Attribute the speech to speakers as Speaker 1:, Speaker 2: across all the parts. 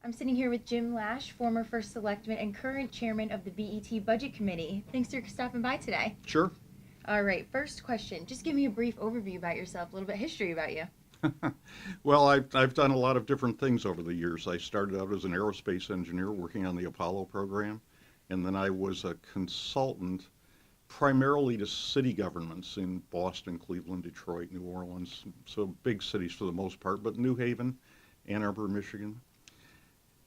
Speaker 1: I'm sitting here with Jim Lash, former First Selectman and current chairman of the BET Budget Committee. Thanks for stopping by today.
Speaker 2: Sure.
Speaker 1: All right, first question. Just give me a brief overview about yourself, a little bit of history about you.
Speaker 2: Well, I've done a lot of different things over the years. I started out as an aerospace engineer working on the Apollo program, and then I was a consultant primarily to city governments in Boston, Cleveland, Detroit, New Orleans, so big cities for the most part, but New Haven, Ann Arbor, Michigan.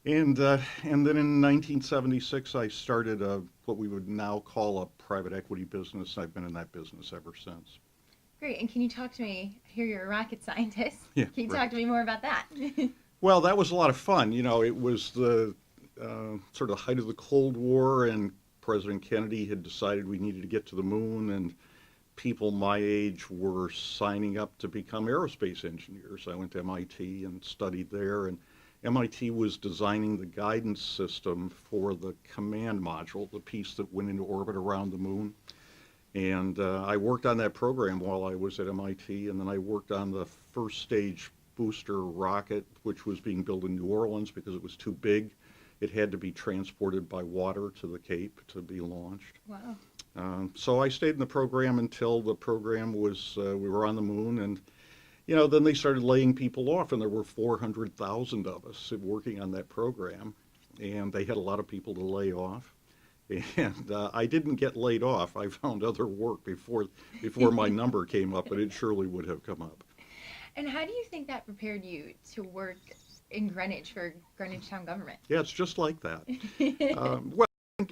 Speaker 2: And then in 1976, I started what we would now call a private equity business. I've been in that business ever since.
Speaker 1: Great, and can you talk to me? I hear you're a rocket scientist.
Speaker 2: Yeah,
Speaker 1: Can you
Speaker 2: right.
Speaker 1: talk to me more about that?
Speaker 2: Well, that was a lot of fun. It was the sort of height of the Cold War, and President Kennedy had decided we needed to get to the moon, and people my age were signing up to become aerospace engineers. I went to MIT and studied there, and MIT was designing the guidance system for the command module, the piece that went into orbit around the moon. And I worked on that program while I was at MIT, and then I worked on the first stage booster rocket, which was being built in New Orleans because it was too big. It had to be transported by water to the Cape to be launched.
Speaker 1: Wow.
Speaker 2: So I stayed in the program until the program was, we were on the moon, and then they started laying people off, and there were 400,000 of us working on that program, and they had a lot of people to lay off. And I didn't get laid off. I found other work before my number came up, but it surely would have come up.
Speaker 1: And how do you think that prepared you to work in Greenwich for Greenwich Town Government?
Speaker 2: Yeah, it's just like that. Well,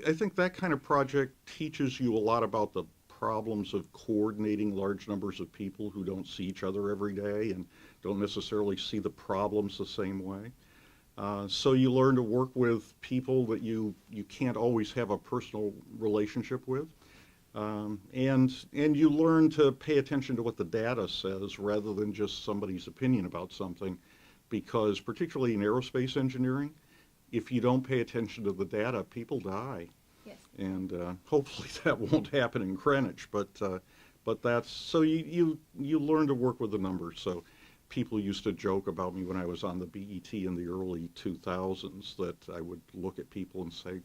Speaker 2: I think that kind of project teaches you a lot about the problems of coordinating large numbers of people who don't see each other every day and don't necessarily see the problems the same way. So you learn to work with people that you can't always have a personal relationship with. And you learn to pay attention to what the data says rather than just somebody's opinion about something, because particularly in aerospace engineering, if you don't pay attention to the data, people die.
Speaker 1: Yes.
Speaker 2: And hopefully that won't happen in Greenwich, but that's so you learn to work with the numbers. So people used to joke about me when I was on the BET in the early 2000s that I would look at people and say,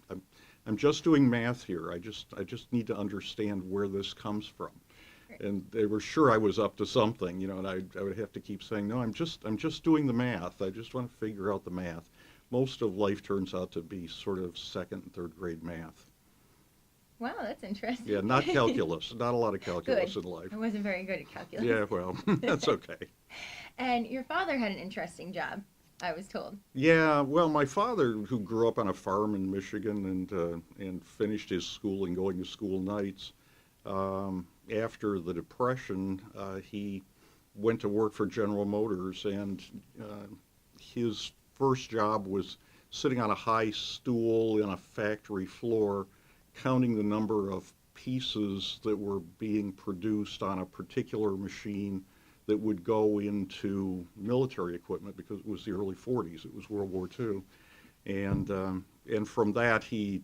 Speaker 2: I'm just doing math here. I just need to understand where this comes from.
Speaker 1: Right.
Speaker 2: And they were sure I was up to something, and I would have to keep saying, no, I'm just doing the math. I just want to figure out the math. Most of life turns out to be sort of second and third grade math.
Speaker 1: Wow, that's interesting.
Speaker 2: Yeah, not calculus. Not a lot of calculus
Speaker 1: Good.
Speaker 2: in life.
Speaker 1: I wasn't very good at calculus.
Speaker 2: Yeah, well, that's okay.
Speaker 1: And your father had an interesting job, I was told.
Speaker 2: Yeah, well, my father, who grew up on a farm in Michigan and finished his schooling going to school nights, after the Depression, he went to work for General Motors, and his first job was sitting on a high stool in a factory floor, counting the number of pieces that were being produced on a particular machine that would go into military equipment, because it was the early 40s. It was World War II. And from that, he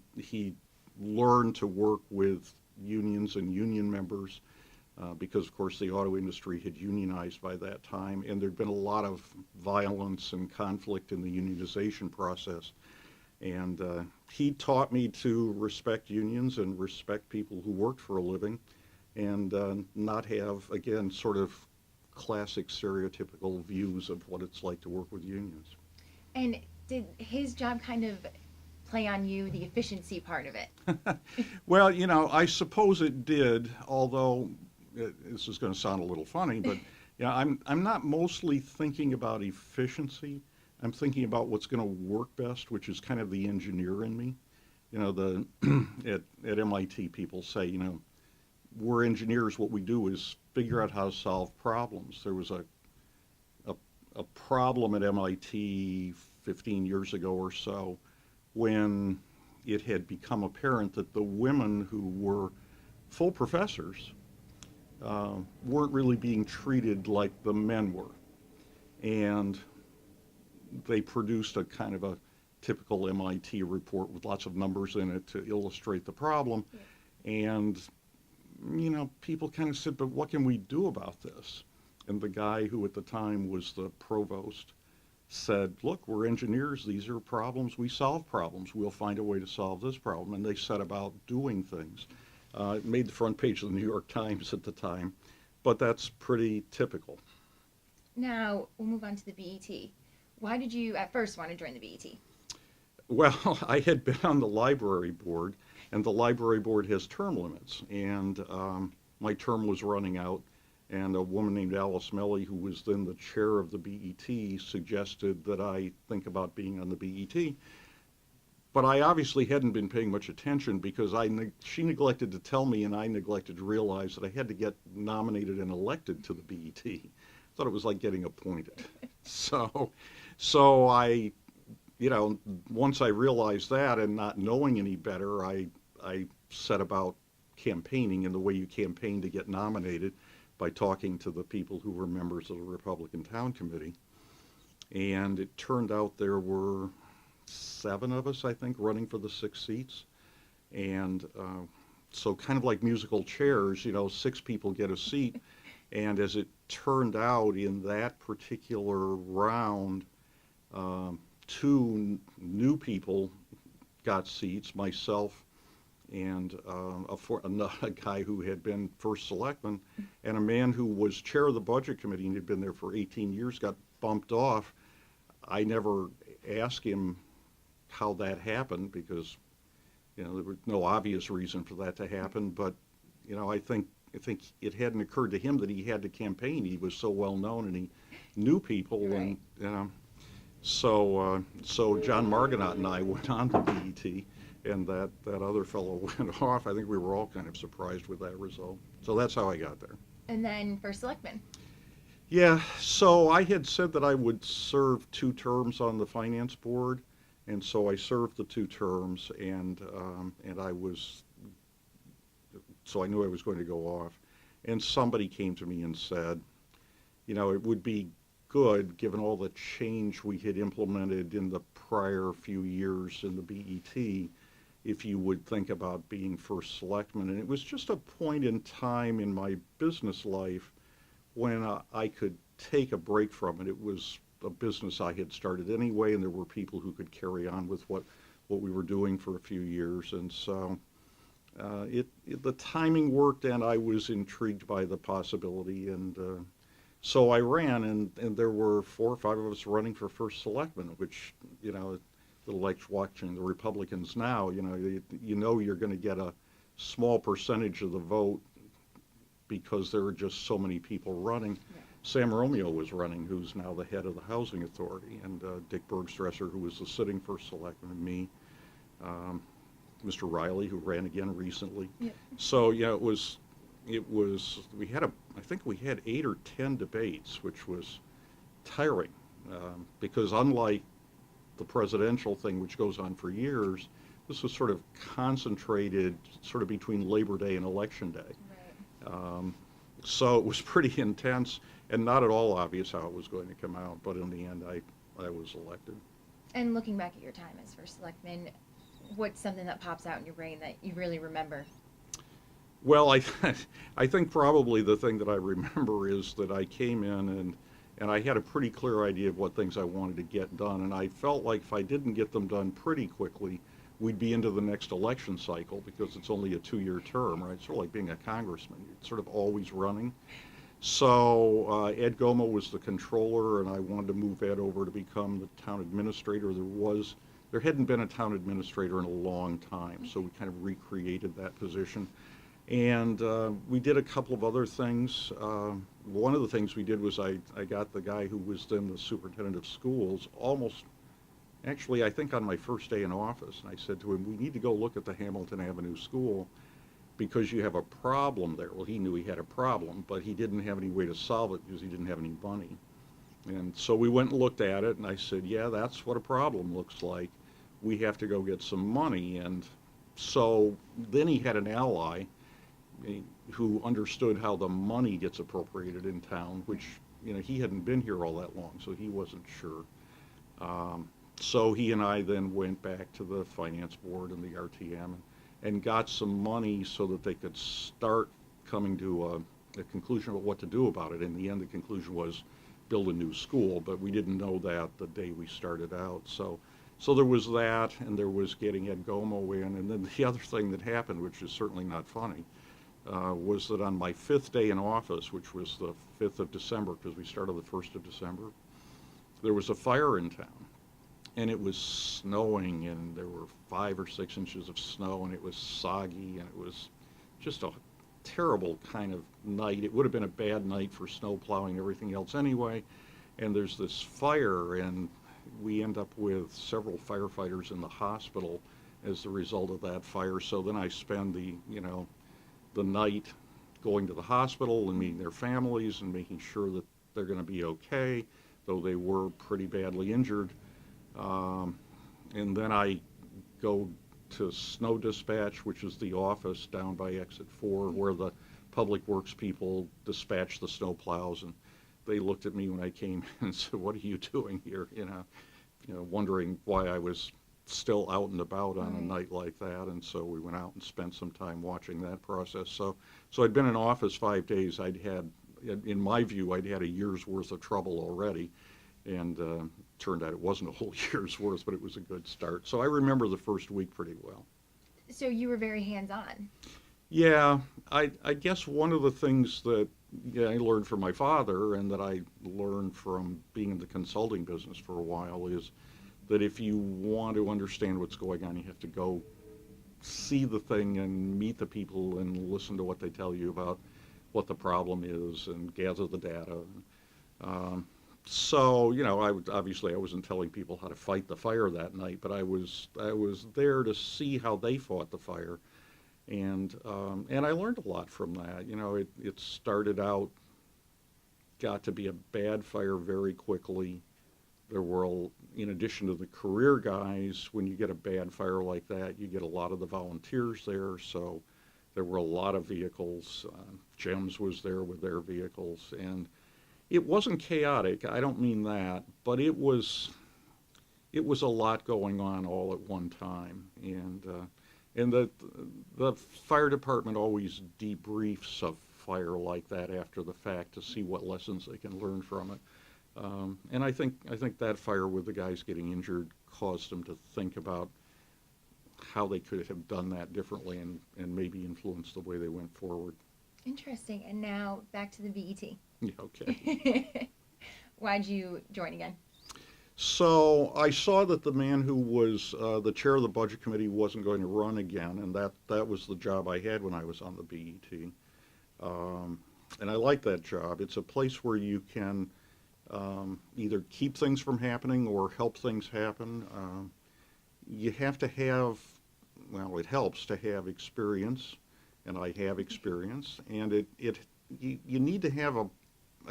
Speaker 2: learned to work with unions and union members, because, of course, the auto industry had unionized by that time, and there'd been a lot of violence and conflict in the unionization process. And he taught me to respect unions and respect people who worked for a living, and not have, again, sort of classic stereotypical views of what it's like to work with unions.
Speaker 1: And did his job kind of play on you, the efficiency part of it?
Speaker 2: Well, I suppose it did, although this is going to sound a little funny, but I'm not mostly thinking about efficiency. I'm thinking about what's going to work best, which is kind of the engineer in me. The at MIT people say, we're engineers. What we do is figure out how to solve problems. There was a problem at MIT 15 years ago or so when it had become apparent that the women who were full professors weren't really being treated like the men were. And they produced a kind of a typical MIT report with lots of numbers in it to illustrate the problem. Yeah. And, people kind of said, but what can we do about this? And the guy who at the time was the provost said, look, we're engineers. These are problems. We solve problems. We'll find a way to solve this problem. And they set about doing things. It made the front page of the New York Times at the time, but that's pretty typical.
Speaker 1: Now, we'll move on to the BET. Why did you at first want to join the BET?
Speaker 2: Well, I had been on the library board, and the library board has term limits. And my term was running out, and a woman named Alice Melly, who was then the chair of the BET, suggested that I think about being on the BET. But I obviously hadn't been paying much attention because she neglected to tell me and I neglected to realize that I had to get nominated and elected to the BET. I thought it was like getting appointed. So I, once I realized that and not knowing any better, I set about campaigning in the way you campaign to get nominated by talking to the people who were members of the Republican Town Committee. And it turned out there were 7 of us, I think, running for the 6 seats. And so kind of like musical chairs, 6 people get a seat. And as it turned out in that particular round, 2 new people got seats, myself and a guy who had been first selectman, and a man who was chair of the budget committee and had been there for 18 years got bumped off. I never asked him how that happened because there was no obvious reason for that to happen, but I think it hadn't occurred to him that he had to campaign. He was so well known and he knew people.
Speaker 1: Right.
Speaker 2: And so John Margonaut and I went on to BET, and that other fellow went off. I think we were all kind of surprised with that result. So that's how I got there.
Speaker 1: And then first selectman.
Speaker 2: Yeah, so I had said that I would serve 2 terms on the finance board, and so I served the 2 terms, and so I knew I was going to go off. And somebody came to me and said, it would be good, given all the change we had implemented in the prior few years in the BET, if you would think about being first selectman. And it was just a point in time in my business life when I could take a break from it. It was a business I had started anyway, and there were people who could carry on with what we were doing for a few years. And so the timing worked, and I was intrigued by the possibility. And so I ran, and there were 4 or 5 of us running for first selectman, which, a little like watching the Republicans now, you're going to get a small percentage of the vote because there are just so many people running.
Speaker 1: Yeah.
Speaker 2: Sam Romeo was running, who's now the head of the Housing Authority, and Dick Bergstresser, who was the sitting first selectman, and me, Mr. Riley, who ran again recently.
Speaker 1: Yeah.
Speaker 2: So it was I think we had 8 or 10 debates, which was tiring, because unlike the presidential thing, which goes on for years, this was sort of concentrated sort of between Labor Day and Election Day.
Speaker 1: Right.
Speaker 2: So it was pretty intense and not at all obvious how it was going to come out, but in the end I was elected.
Speaker 1: And looking back at your time as first selectman, what's something that pops out in your brain that you really remember?
Speaker 2: Well, I think probably the thing that I remember is that I came in and I had a pretty clear idea of what things I wanted to get done, and I felt like if I didn't get them done pretty quickly, we'd be into the next election cycle because it's only a 2-year term, right? Sort of like being a congressman. You're sort of always running. So Ed Goma was the controller, and I wanted to move Ed over to become the town administrator. There hadn't been a town administrator in a long time, so we kind of recreated that position. And we did a couple of other things. One of the things we did was I got the guy who was then the superintendent of schools actually, I think on my first day in office, and I said to him, we need to go look at the Hamilton Avenue School because you have a problem there. Well, he knew he had a problem, but he didn't have any way to solve it because he didn't have any money. And so we went and looked at it, and I said, yeah, that's what a problem looks like. We have to go get some money. And so then he had an ally who understood how the money gets appropriated in town, which, he hadn't been here all that long, so he wasn't sure. So he and I then went back to the finance board and the RTM and got some money so that they could start coming to a conclusion about what to do about it. In the end, the conclusion was build a new school, but we didn't know that the day we started out. So there was that, and there was getting Ed Gomo in, and then the other thing that happened, which is certainly not funny, was that on my 5th day in office, which was the 5th of December, because we started the 1st of December, there was a fire in town. And it was snowing, and there were 5 or 6 inches of snow, and it was soggy, and it was just a terrible kind of night. It would have been a bad night for snow plowing and everything else anyway. And there's this fire, and we end up with several firefighters in the hospital as the result of that fire. So then I spend the night going to the hospital and meeting their families and making sure that they're going to be okay, though they were pretty badly injured. And then I go to snow dispatch, which is the office down by exit 4, where the public works people dispatch the snow plows. And they looked at me when I came in and said, "What are you doing here?" Wondering why I was still out and about on a night like that. And so we went out and spent some time watching that process. So I'd been in office 5 days. In my view, I'd had a year's worth of trouble already. And turned out it wasn't a whole year's worth, but it was a good start. So I remember the first week pretty well.
Speaker 1: So you were very hands-on.
Speaker 2: Yeah, I guess one of the things that I learned from my father, and that I learned from being in the consulting business for a while, is that if you want to understand what's going on, you have to go see the thing and meet the people and listen to what they tell you about what the problem is and gather the data. So, I wasn't telling people how to fight the fire that night, but I was there to see how they fought the fire, and I learned a lot from that. It started out, got to be a bad fire very quickly. There were, in addition to the career guys, when you get a bad fire like that, you get a lot of the volunteers there, so there were a lot of vehicles. GEMS was there with their vehicles, and it wasn't chaotic, I don't mean that, but it was a lot going on all at one time. And the fire department always debriefs a fire like that after the fact to see what lessons they can learn from it. And I think that fire with the guys getting injured caused them to think about how they could have done that differently and maybe influence the way they went forward.
Speaker 1: Interesting. And now back to the BET.
Speaker 2: Yeah, okay.
Speaker 1: Why'd you join again?
Speaker 2: So I saw that the man who was the chair of the budget committee wasn't going to run again, and that was the job I had when I was on the BET. And I like that job. It's a place where you can either keep things from happening or help things happen. You have to have, it helps to have experience, and I have experience, and you need to have a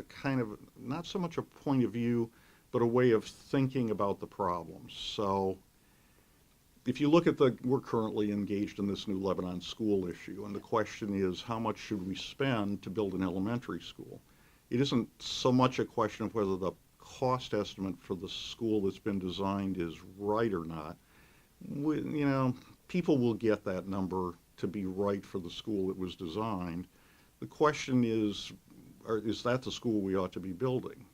Speaker 2: kind of, not so much a point of view, but a way of thinking about the problems. So if you look at we're currently engaged in this new Lebanon school issue, and the question is, how much should we spend to build an elementary school? It isn't so much a question of whether the cost estimate for the school that's been designed is right or not. People will get that number to be right for the school that was designed. The question is that the school we ought to be building?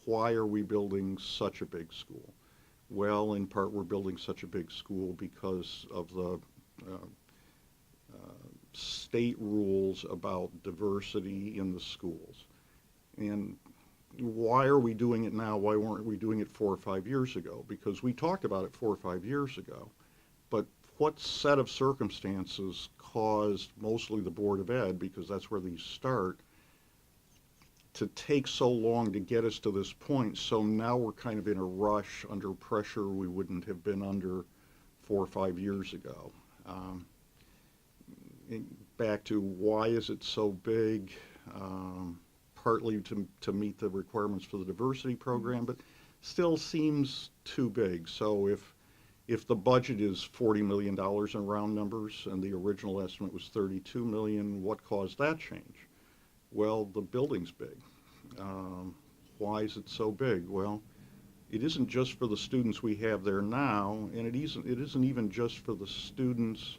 Speaker 2: Why are we building such a big school? Well, in part, we're building such a big school because of the state rules about diversity in the schools. And why are we doing it now? Why weren't we doing it 4 or 5 years ago? Because we talked about it 4 or 5 years ago. But what set of circumstances caused mostly the Board of Ed, because that's where these start, to take so long to get us to this point? So now we're kind of in a rush, under pressure we wouldn't have been under 4 or 5 years ago. Back to why is it so big? Partly to meet the requirements for the diversity program, but still seems too big. So if the budget is $40 million in round numbers and the original estimate was $32 million, what caused that change? Well, the building's big. Why is it so big? Well, it isn't just for the students we have there now, and it isn't even just for the students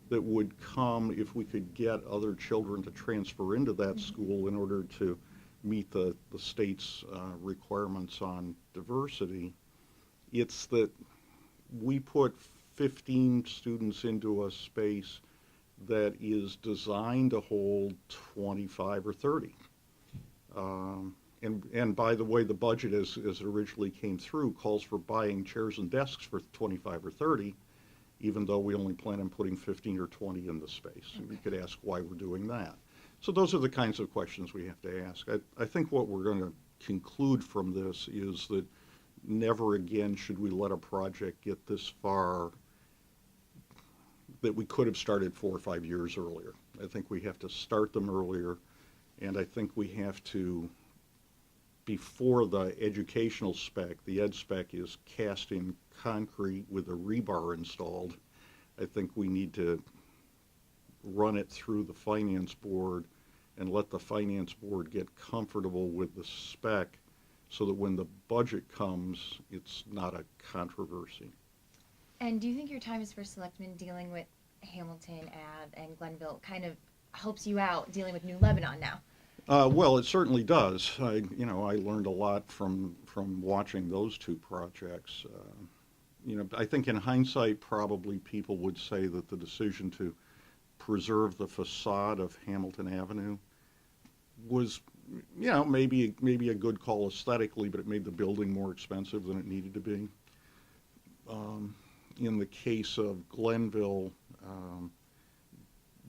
Speaker 2: that would come if we could get other children to transfer into that school in order to meet the state's requirements on diversity. It's that we put 15 students into a space that is designed to hold 25 or 30. And by the way, the budget as it originally came through calls for buying chairs and desks for 25 or 30, even though we only plan on putting 15 or 20 in the space. And you could ask why we're doing that. So those are the kinds of questions we have to ask. I think what we're going to conclude from this is that never again should we let a project get this far that we could have started 4 or 5 years earlier. I think we have to start them earlier, and I think we have to, before the educational spec, the ed spec is cast in concrete with a rebar installed, I think we need to run it through the finance board and let the finance board get comfortable with the spec so that when the budget comes, it's not a controversy.
Speaker 1: And do you think your time as first selectman dealing with Hamilton Ave and Glenville kind of helps you out dealing with New Lebanon now?
Speaker 2: Well, it certainly does. I learned a lot from watching those two projects. I think in hindsight, probably people would say that the decision to preserve the facade of Hamilton Avenue was, maybe a good call aesthetically, but it made the building more expensive than it needed to be. In the case of Glenville,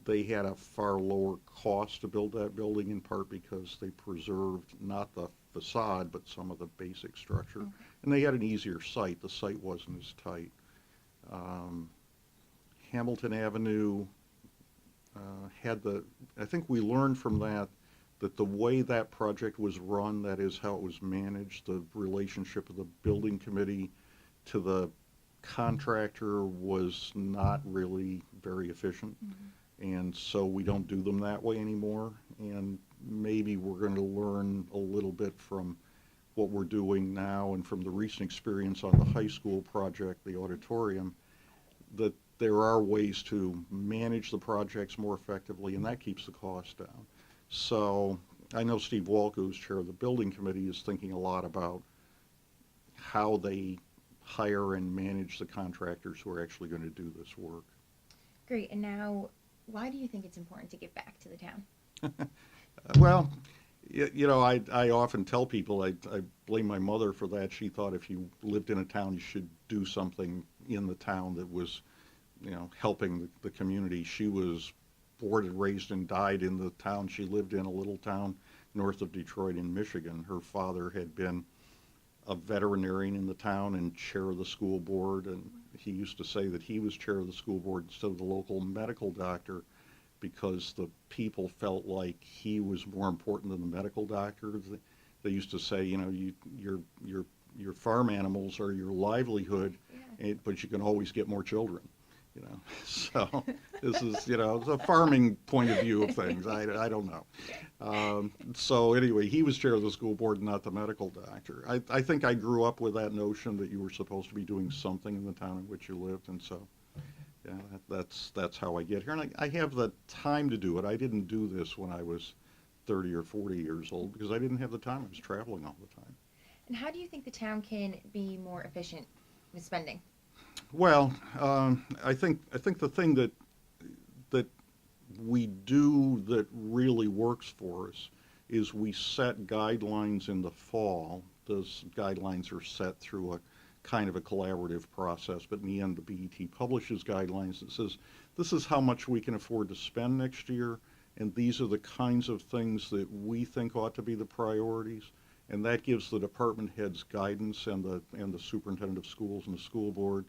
Speaker 2: they had a far lower cost to build that building, in part because they preserved not the facade, but some of the basic structure. Okay. And they had an easier site. The site wasn't as tight. Hamilton Avenue I think we learned from that the way that project was run, that is how it was managed, the relationship of the building committee to the contractor was not really very efficient. Mm-hmm. And so we don't do them that way anymore. And maybe we're going to learn a little bit from what we're doing now and from the recent experience on the high school project, the auditorium, that there are ways to manage the projects more effectively, and that keeps the cost down. So I know Steve Walke, who's chair of the building committee, is thinking a lot about how they hire and manage the contractors who are actually going to do this work.
Speaker 1: Great. And now, why do you think it's important to give back to the town?
Speaker 2: Well, I often tell people I blame my mother for that. She thought if you lived in a town, you should do something in the town that was, helping the community. She was born and raised and died in the town she lived in, a little town north of Detroit in Michigan. Her father had been a veterinarian in the town and chair of the school board, and he used to say that he was chair of the school board instead of the local medical doctor because the people felt like he was more important than the medical doctor. They used to say, your farm animals are your livelihood, yeah, but you can always get more children. So this is, it's a farming point of view of things. I don't know. So anyway, he was chair of the school board, not the medical doctor. I think I grew up with that notion that you were supposed to be doing something in the town in which you lived, and so, yeah, that's how I get here. And I have the time to do it. I didn't do this when I was 30 or 40 years old because I didn't have the time. I was traveling all the time.
Speaker 1: And how do you think the town can be more efficient with spending?
Speaker 2: Well, I think the thing that we do that really works for us is we set guidelines in the fall. Those guidelines are set through a kind of a collaborative process, but in the end, the BET publishes guidelines that says this is how much we can afford to spend next year, and these are the kinds of things that we think ought to be the priorities. And that gives the department heads guidance and the superintendent of schools and the school board,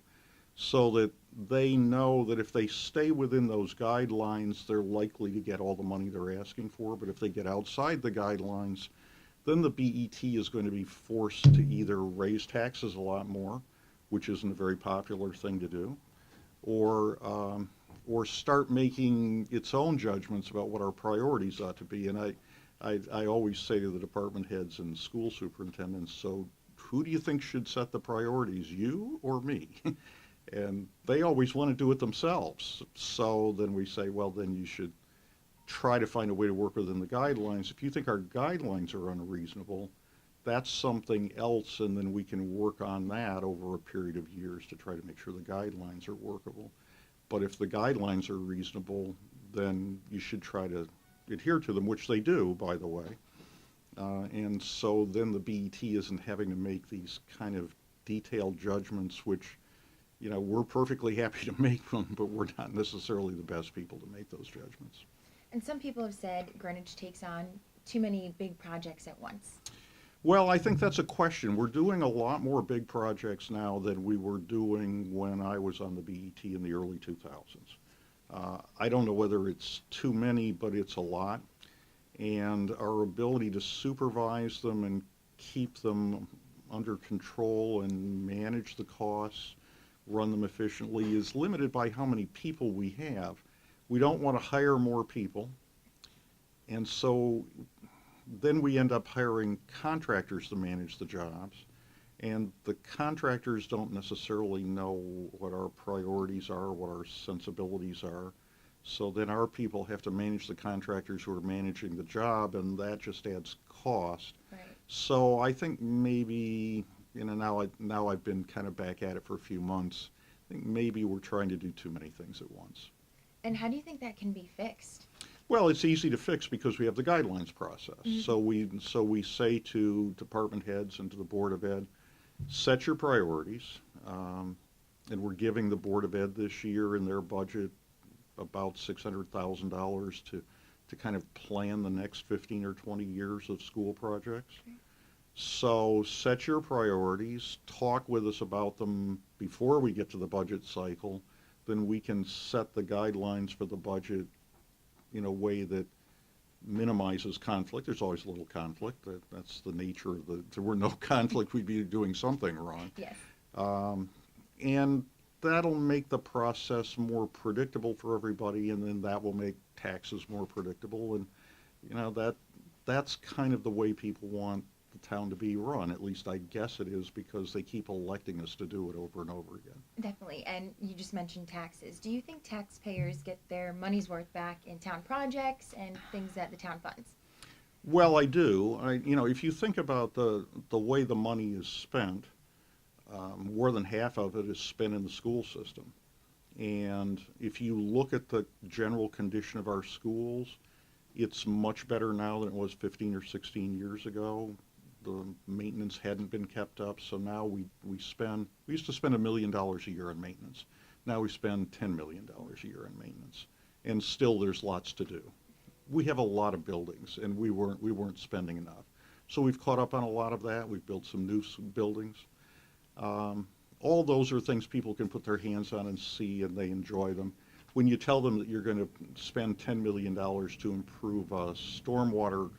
Speaker 2: so that they know that if they stay within those guidelines, they're likely to get all the money they're asking for. But if they get outside the guidelines, then the BET is going to be forced to either raise taxes a lot more, which isn't a very popular thing to do, or start making its own judgments about what our priorities ought to be. And I always say to the department heads and school superintendents, so who do you think should set the priorities, you or me? And they always want to do it themselves. So then we say, well, then you should try to find a way to work within the guidelines. If you think our guidelines are unreasonable, that's something else, and then we can work on that over a period of years to try to make sure the guidelines are workable. But if the guidelines are reasonable, then you should try to adhere to them, which they do, by the way. And so then the BET isn't having to make these kind of detailed judgments, which, we're perfectly happy to make them, but we're not necessarily the best people to make those judgments.
Speaker 1: And some people have said Greenwich takes on too many big projects at once.
Speaker 2: Well, I think that's a question. We're doing a lot more big projects now than we were doing when I was on the BET in the early 2000s. I don't know whether it's too many, but it's a lot. And our ability to supervise them and keep them under control and manage the costs, run them efficiently, is limited by how many people we have. We don't want to hire more people. And so then we end up hiring contractors to manage the jobs, and the contractors don't necessarily know what our priorities are, what our sensibilities are. So then our people have to manage the contractors who are managing the job, and that just adds cost.
Speaker 1: Right.
Speaker 2: So I think maybe, now I've been kind of back at it for a few months. I think maybe we're trying to do too many things at once.
Speaker 1: And how do you think that can be fixed?
Speaker 2: Well, it's easy to fix because we have the guidelines process.
Speaker 1: Mm-hmm.
Speaker 2: So we say to department heads and to the Board of Ed, set your priorities. And we're giving the Board of Ed this year in their budget about $600,000 to kind of plan the next 15 or 20 years of school projects.
Speaker 1: Okay.
Speaker 2: So set your priorities, talk with us about them before we get to the budget cycle, then we can set the guidelines for the budget in a way that minimizes conflict. There's always a little conflict. That's the nature of if there were no conflict, we'd be doing something wrong.
Speaker 1: Yes.
Speaker 2: And that'll make the process more predictable for everybody, and then that will make taxes more predictable. And, that's kind of the way people want the town to be run. At least I guess it is, because they keep electing us to do it over and over again.
Speaker 1: Definitely. And you just mentioned taxes. Do you think taxpayers get their money's worth back in town projects and things that the town funds?
Speaker 2: Well, I do. If you think about the way the money is spent, more than half of it is spent in the school system. And if you look at the general condition of our schools, it's much better now than it was 15 or 16 years ago. The maintenance hadn't been kept up, so now we used to spend $1 million a year on maintenance. Now we spend $10 million a year on maintenance, and still there's lots to do. We have a lot of buildings, and we weren't spending enough. So we've caught up on a lot of that. We've built some new buildings. All those are things people can put their hands on and see, and they enjoy them. When you tell them that you're going to spend $10 million to improve a stormwater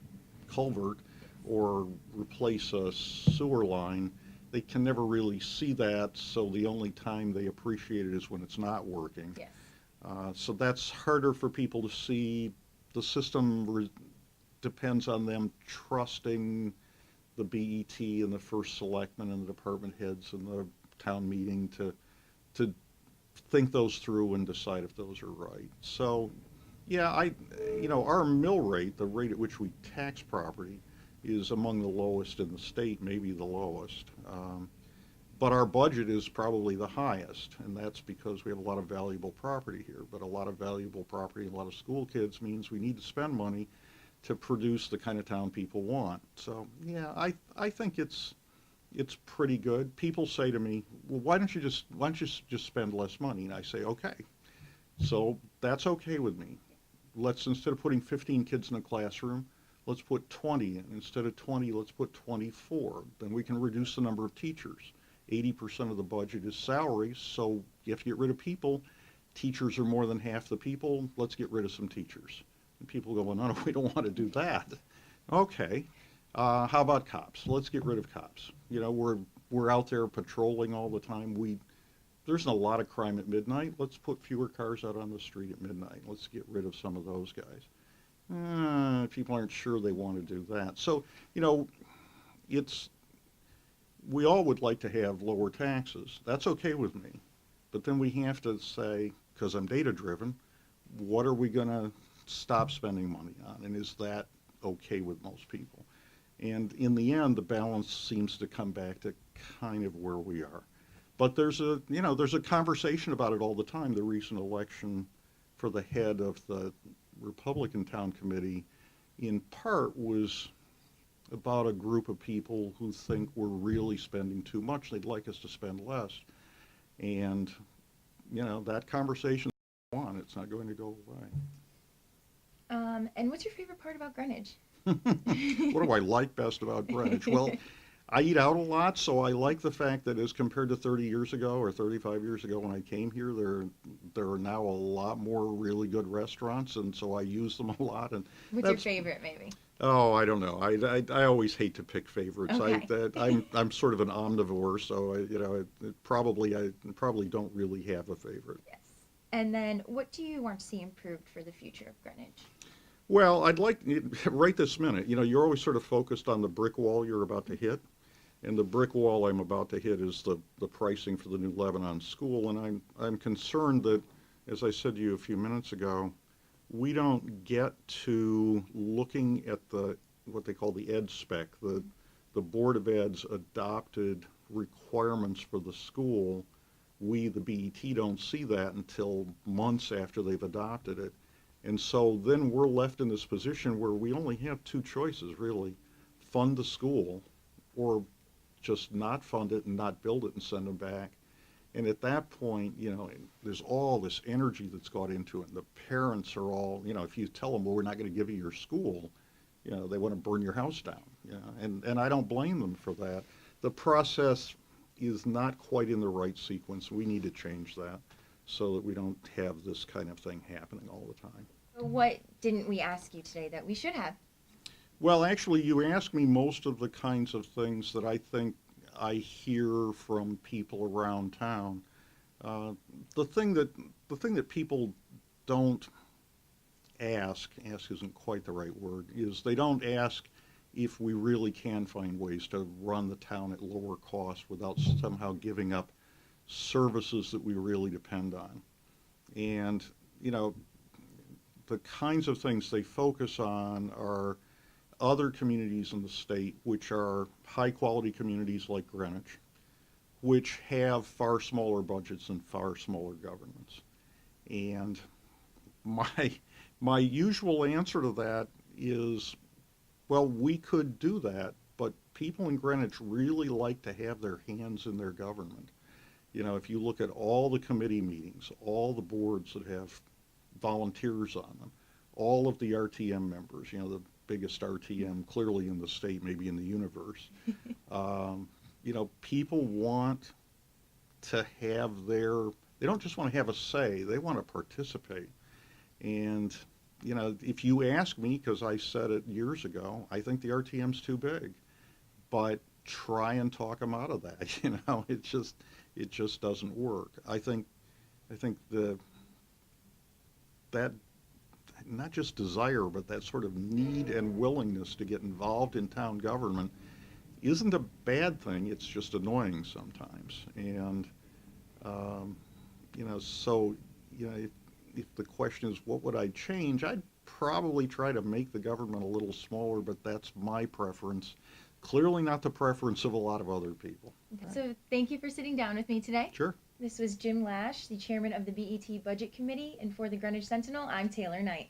Speaker 2: culvert or replace a sewer line, they can never really see that, so the only time they appreciate it is when it's not working.
Speaker 1: Yes.
Speaker 2: So that's harder for people to see. The system depends on them trusting the BET and the first selectmen and the department heads and the town meeting to think those through and decide if those are right. So, yeah, our mill rate, the rate at which we tax property, is among the lowest in the state, maybe the lowest. But our budget is probably the highest, and that's because we have a lot of valuable property here. But a lot of valuable property and a lot of school kids means we need to spend money to produce the kind of town people want. So, yeah, I think it's pretty good. People say to me, well, why don't you just spend less money? And I say, okay. So that's okay with me. Instead of putting 15 kids in a classroom, let's put 20. And instead of 20, let's put 24. Then we can reduce the number of teachers. 80% of the budget is salaries, so you have to get rid of people. Teachers are more than half the people. Let's get rid of some teachers. And people go, well, no, we don't want to do that. Okay. How about cops? Let's get rid of cops. We're out there patrolling all the time. There's a lot of crime at midnight. Let's put fewer cars out on the street at midnight. Let's get rid of some of those guys. People aren't sure they want to do that. So, we all would like to have lower taxes. That's okay with me. But then we have to say, because I'm data driven, what are we going to stop spending money on, and is that okay with most people? And in the end, the balance seems to come back to kind of where we are. But there's a conversation about it all the time. The recent election for the head of the Republican Town Committee, in part, was about a group of people who think we're really spending too much. They'd like us to spend less. And, that conversation is on. It's not going to go away.
Speaker 1: And what's your favorite part about Greenwich?
Speaker 2: What do I like best about Greenwich? Well, I eat out a lot, so I like the fact that as compared to 30 years ago or 35 years ago when I came here, there are now a lot more really good restaurants, and so I use them a lot. And
Speaker 1: What's your favorite, maybe?
Speaker 2: oh, I don't know. I always hate to pick favorites.
Speaker 1: Okay.
Speaker 2: I'm sort of an omnivore, so I probably don't really have a favorite.
Speaker 1: Yes. And then, what do you want to see improved for the future of Greenwich?
Speaker 2: Well, I'd like right this minute. You're always sort of focused on the brick wall you're about to hit. And the brick wall I'm about to hit is the pricing for the new Lebanon school. And I'm concerned that, as I said to you a few minutes ago, we don't get to looking at what they call the ed spec. The Board of Ed's adopted requirements for the school. We, the BET, don't see that until months after they've adopted it. And so then we're left in this position where we only have two choices, really. Fund the school or just not fund it and not build it and send them back. And at that point, there's all this energy that's got into it. And the parents are all, if you tell them, well, we're not going to give you your school, they want to burn your house down. And I don't blame them for that. The process is not quite in the right sequence. We need to change that so that we don't have this kind of thing happening all the time.
Speaker 1: What didn't we ask you today that we should have?
Speaker 2: Well, actually, you asked me most of the kinds of things that I think I hear from people around town. The thing that people don't ask isn't quite the right word, is they don't ask if we really can find ways to run the town at lower cost without somehow giving up services that we really depend on. And, the kinds of things they focus on are other communities in the state, which are high-quality communities like Greenwich, which have far smaller budgets and far smaller governments. And my usual answer to that is, well, we could do that, but people in Greenwich really like to have their hands in their government. If you look at all the committee meetings, all the boards that have volunteers on them, all of the RTM members, the biggest RTM clearly in the state, maybe in the universe. People want to have they don't just want to have a say, they want to participate. And, if you ask me, because I said it years ago, I think the RTM's too big. But try and talk them out of that, it just doesn't work. I think that not just desire, but that sort of need and willingness to get involved in town government isn't a bad thing. It's just annoying sometimes. And, if the question is what would I change, I'd probably try to make the government a little smaller, but that's my preference. Clearly not the preference of a lot of other people.
Speaker 1: So thank you for sitting down with me today.
Speaker 2: Sure.
Speaker 1: This was Jim Lash, the chairman of the BET Budget Committee, and for the Greenwich Sentinel, I'm Taylor Knight.